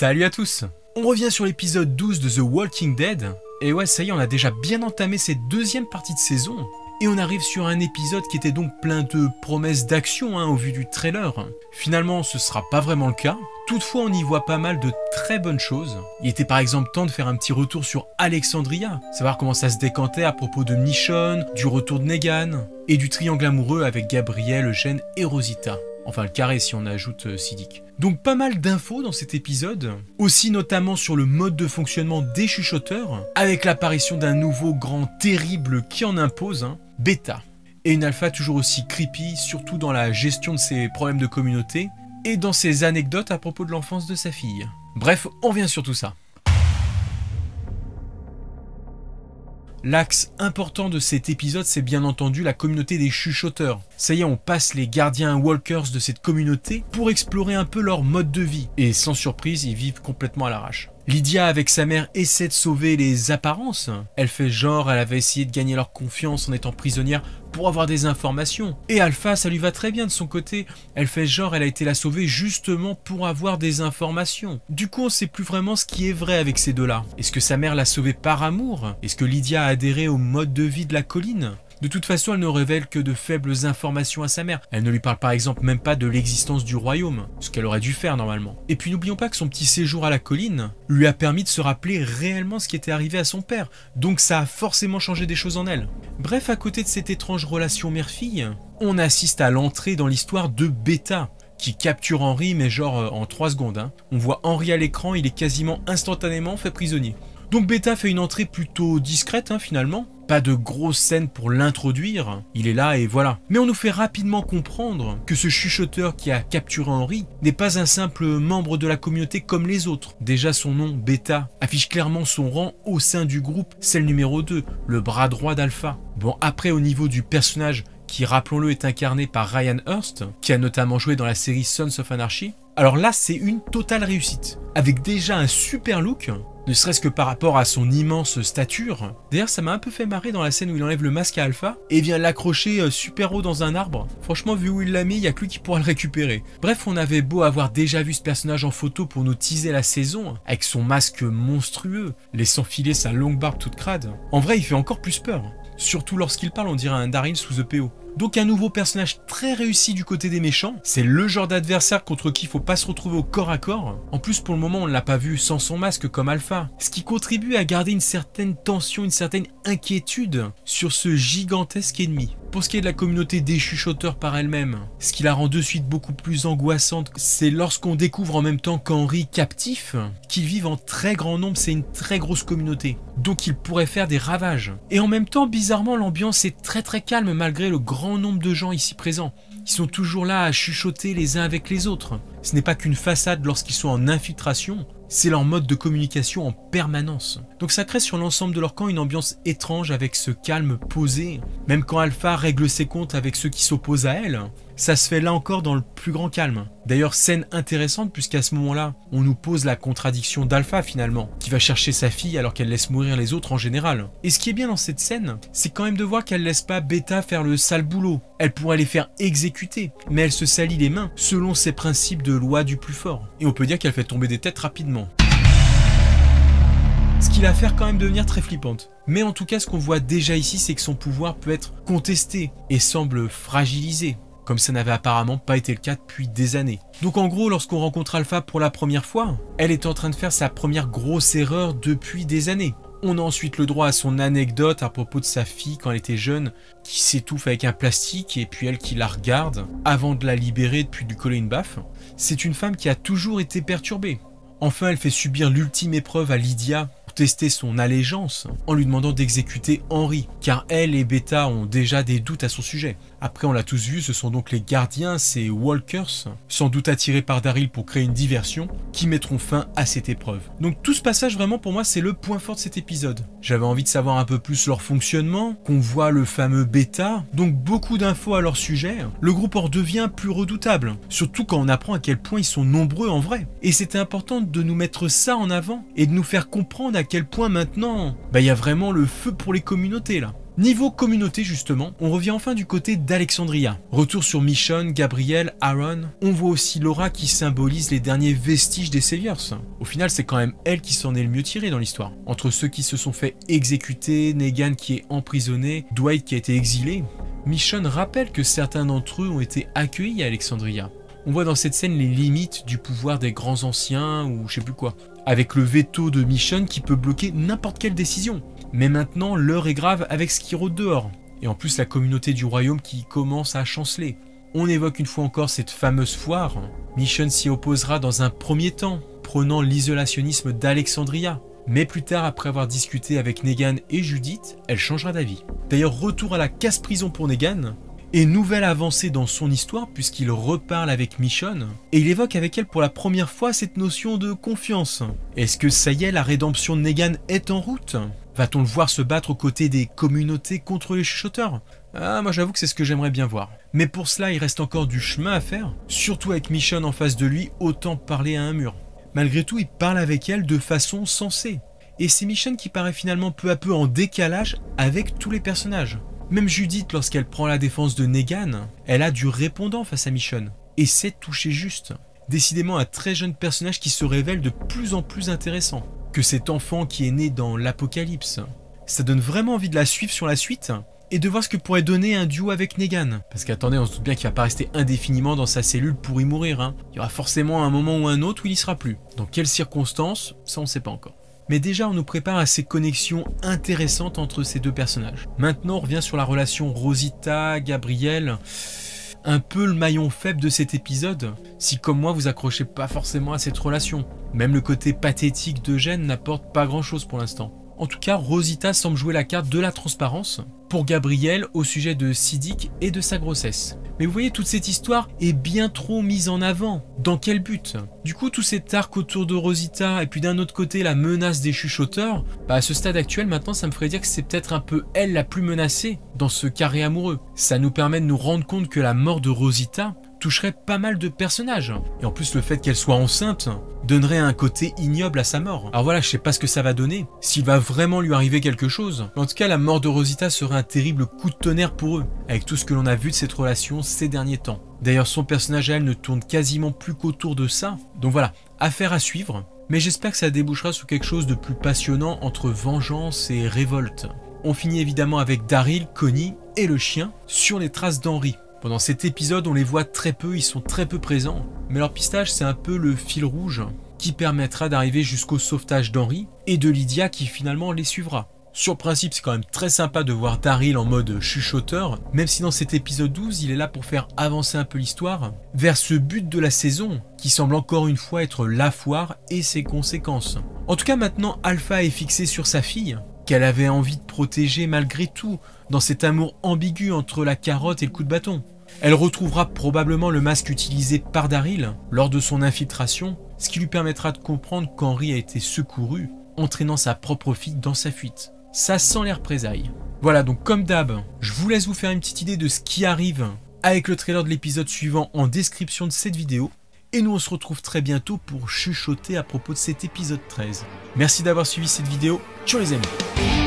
Salut à tous. On revient sur l'épisode 12 de The Walking Dead. Et ouais, ça y est, on a déjà bien entamé cette deuxième partie de saison. Et on arrive sur un épisode qui était donc plein de promesses d'action au vu du trailer. Finalement, ce sera pas vraiment le cas. Toutefois, on y voit pas mal de très bonnes choses. Il était par exemple temps de faire un petit retour sur Alexandria, savoir comment ça se décantait à propos de Michonne, du retour de Negan, et du triangle amoureux avec Gabriel, Eugène et Rosita. Enfin, le carré si on ajoute Siddiq. Donc pas mal d'infos dans cet épisode, aussi notamment sur le mode de fonctionnement des chuchoteurs, avec l'apparition d'un nouveau grand terrible qui en impose, Beta. Et une alpha toujours aussi creepy, surtout dans la gestion de ses problèmes de communauté, et dans ses anecdotes à propos de l'enfance de sa fille. Bref, on revient sur tout ça. L'axe important de cet épisode, c'est bien entendu la communauté des chuchoteurs. Ça y est, on passe les gardiens walkers de cette communauté pour explorer un peu leur mode de vie. Et sans surprise, ils vivent complètement à l'arrache. Lydia, avec sa mère, essaie de sauver les apparences. Elle fait genre, elle avait essayé de gagner leur confiance en étant prisonnière pour avoir des informations. Et Alpha, ça lui va très bien de son côté. Elle fait genre, elle a été la sauver justement pour avoir des informations. Du coup, on sait plus vraiment ce qui est vrai avec ces deux-là. Est-ce que sa mère l'a sauvée par amour? Est-ce que Lydia a adhéré au mode de vie de la colline? De toute façon, elle ne révèle que de faibles informations à sa mère. Elle ne lui parle par exemple même pas de l'existence du royaume, ce qu'elle aurait dû faire normalement. Et puis n'oublions pas que son petit séjour à la colline lui a permis de se rappeler réellement ce qui était arrivé à son père. Donc ça a forcément changé des choses en elle. Bref, à côté de cette étrange relation mère-fille, on assiste à l'entrée dans l'histoire de Beta, qui capture Henry, mais genre en 3 secondes. On voit Henry à l'écran, il est quasiment instantanément fait prisonnier. Donc Beta fait une entrée plutôt discrète finalement. Pas de grosse scène pour l'introduire, il est là et voilà. Mais on nous fait rapidement comprendre que ce chuchoteur qui a capturé Henry n'est pas un simple membre de la communauté comme les autres. Déjà son nom, Beta, affiche clairement son rang au sein du groupe, c'est le numéro 2, le bras droit d'Alpha. Bon, après au niveau du personnage, qui rappelons-le est incarné par Ryan Hurst, qui a notamment joué dans la série Sons of Anarchy, alors là c'est une totale réussite, avec déjà un super look, ne serait-ce que par rapport à son immense stature. D'ailleurs, ça m'a un peu fait marrer dans la scène où il enlève le masque à Alpha et vient l'accrocher super haut dans un arbre. Franchement, vu où il l'a mis, il n'y a que lui qui pourra le récupérer. Bref, on avait beau avoir déjà vu ce personnage en photo pour nous teaser la saison, avec son masque monstrueux, laissant filer sa longue barbe toute crade. En vrai, il fait encore plus peur. Surtout lorsqu'il parle, on dirait un Daryl sous EPO. Donc un nouveau personnage très réussi du côté des méchants. C'est le genre d'adversaire contre qui il faut pas se retrouver au corps à corps. En plus, pour le moment, on ne l'a pas vu sans son masque comme Alpha. Ce qui contribue à garder une certaine tension, une certaine inquiétude sur ce gigantesque ennemi. Pour ce qui est de la communauté des chuchoteurs par elle-même, ce qui la rend de suite beaucoup plus angoissante, c'est lorsqu'on découvre en même temps qu'Henry captif, qu'ils vivent en très grand nombre, c'est une très grosse communauté. Donc ils pourraient faire des ravages. Et en même temps, bizarrement, l'ambiance est très calme malgré le grand nombre de gens ici présents. Ils sont toujours là à chuchoter les uns avec les autres. Ce n'est pas qu'une façade lorsqu'ils sont en infiltration, c'est leur mode de communication en permanence. Donc ça crée sur l'ensemble de leur camp une ambiance étrange avec ce calme posé. Même quand Alpha règle ses comptes avec ceux qui s'opposent à elle, ça se fait là encore dans le plus grand calme. D'ailleurs, scène intéressante puisqu'à ce moment-là, on nous pose la contradiction d'Alpha finalement, qui va chercher sa fille alors qu'elle laisse mourir les autres en général. Et ce qui est bien dans cette scène, c'est quand même de voir qu'elle laisse pas Beta faire le sale boulot. Elle pourrait les faire exécuter, mais elle se salit les mains selon ses principes de loi du plus fort. Et on peut dire qu'elle fait tomber des têtes rapidement. Ce qui la fait quand même devenir très flippante. Mais en tout cas, ce qu'on voit déjà ici, c'est que son pouvoir peut être contesté et semble fragilisé, comme ça n'avait apparemment pas été le cas depuis des années. Donc en gros, lorsqu'on rencontre Alpha pour la première fois, elle est en train de faire sa première grosse erreur depuis des années. On a ensuite le droit à son anecdote à propos de sa fille quand elle était jeune, qui s'étouffe avec un plastique et puis elle qui la regarde avant de la libérer puis de lui coller une baffe. C'est une femme qui a toujours été perturbée. Enfin, elle fait subir l'ultime épreuve à Lydia pour tester son allégeance en lui demandant d'exécuter Henry, car elle et Beta ont déjà des doutes à son sujet. Après, on l'a tous vu, ce sont donc les gardiens, ces walkers, sans doute attirés par Daryl pour créer une diversion, qui mettront fin à cette épreuve. Donc tout ce passage, vraiment pour moi, c'est le point fort de cet épisode. J'avais envie de savoir un peu plus leur fonctionnement, qu'on voit le fameux Beta, donc beaucoup d'infos à leur sujet. Le groupe en redevient plus redoutable, surtout quand on apprend à quel point ils sont nombreux en vrai. Et c'était important de nous mettre ça en avant, et de nous faire comprendre à quel point maintenant, il y a vraiment le feu pour les communautés là. Niveau communauté justement, on revient enfin du côté d'Alexandria. Retour sur Michonne, Gabriel, Aaron. On voit aussi Laura qui symbolise les derniers vestiges des Saviors. Au final, c'est quand même elle qui s'en est le mieux tirée dans l'histoire. Entre ceux qui se sont fait exécuter, Negan qui est emprisonné, Dwight qui a été exilé, Michonne rappelle que certains d'entre eux ont été accueillis à Alexandria. On voit dans cette scène les limites du pouvoir des grands anciens ou je sais plus quoi. Avec le veto de Michonne qui peut bloquer n'importe quelle décision. Mais maintenant, l'heure est grave avec ce qui rôde dehors. Et en plus, la communauté du royaume qui commence à chanceler. On évoque une fois encore cette fameuse foire. Michonne s'y opposera dans un premier temps, prenant l'isolationnisme d'Alexandria. Mais plus tard, après avoir discuté avec Negan et Judith, elle changera d'avis. D'ailleurs, retour à la casse-prison pour Negan. Et nouvelle avancée dans son histoire puisqu'il reparle avec Michonne et il évoque avec elle pour la première fois cette notion de confiance. Est-ce que ça y est, la rédemption de Negan est en route? Va-t-on le voir se battre aux côtés des communautés contre les chuchoteurs? Ah, moi j'avoue que c'est ce que j'aimerais bien voir. Mais pour cela, il reste encore du chemin à faire, surtout avec Michonne en face de lui, autant parler à un mur. Malgré tout, il parle avec elle de façon sensée. Et c'est Michonne qui paraît finalement peu à peu en décalage avec tous les personnages. Même Judith, lorsqu'elle prend la défense de Negan, elle a du répondant face à Michonne. Et c'est touché juste. Décidément un très jeune personnage qui se révèle de plus en plus intéressant. Que cet enfant qui est né dans l'apocalypse. Ça donne vraiment envie de la suivre sur la suite et de voir ce que pourrait donner un duo avec Negan. Parce qu'attendez, on se doute bien qu'il va pas rester indéfiniment dans sa cellule pour y mourir. Hein. Il y aura forcément un moment ou un autre où il y sera plus. Dans quelles circonstances, ça on ne sait pas encore. Mais déjà on nous prépare à ces connexions intéressantes entre ces deux personnages. Maintenant on revient sur la relation Rosita, Gabriel, un peu le maillon faible de cet épisode, si comme moi vous accrochez pas forcément à cette relation. Même le côté pathétique d'Eugène n'apporte pas grand chose pour l'instant. En tout cas, Rosita semble jouer la carte de la transparence pour Gabriel au sujet de Siddiq et de sa grossesse. Mais vous voyez, toute cette histoire est bien trop mise en avant. Dans quel but? Du coup, tout cet arc autour de Rosita et puis d'un autre côté la menace des chuchoteurs, à ce stade actuel maintenant ça me ferait dire que c'est peut-être un peu elle la plus menacée dans ce carré amoureux. Ça nous permet de nous rendre compte que la mort de Rosita toucherait pas mal de personnages. Et en plus le fait qu'elle soit enceinte donnerait un côté ignoble à sa mort. Alors voilà, je sais pas ce que ça va donner, s'il va vraiment lui arriver quelque chose. Mais en tout cas, la mort de Rosita serait un terrible coup de tonnerre pour eux, avec tout ce que l'on a vu de cette relation ces derniers temps. D'ailleurs, son personnage à elle ne tourne quasiment plus qu'autour de ça. Donc voilà, affaire à suivre. Mais j'espère que ça débouchera sur quelque chose de plus passionnant entre vengeance et révolte. On finit évidemment avec Daryl, Connie et le chien sur les traces d'Henry. Pendant cet épisode, on les voit très peu, ils sont très peu présents, mais leur pistage c'est un peu le fil rouge qui permettra d'arriver jusqu'au sauvetage d'Henry et de Lydia qui finalement les suivra. Sur le principe, c'est quand même très sympa de voir Daryl en mode chuchoteur, même si dans cet épisode 12, il est là pour faire avancer un peu l'histoire vers ce but de la saison qui semble encore une fois être la foire et ses conséquences. En tout cas, maintenant, Alpha est fixé sur sa fille, qu'elle avait envie de protéger malgré tout, dans cet amour ambigu entre la carotte et le coup de bâton. Elle retrouvera probablement le masque utilisé par Daryl lors de son infiltration, ce qui lui permettra de comprendre qu'Henry a été secouru, entraînant sa propre fille dans sa fuite. Ça sent les représailles. Voilà, donc comme d'hab, je vous laisse vous faire une petite idée de ce qui arrive avec le trailer de l'épisode suivant en description de cette vidéo. Et nous on se retrouve très bientôt pour chuchoter à propos de cet épisode 13. Merci d'avoir suivi cette vidéo, ciao les amis.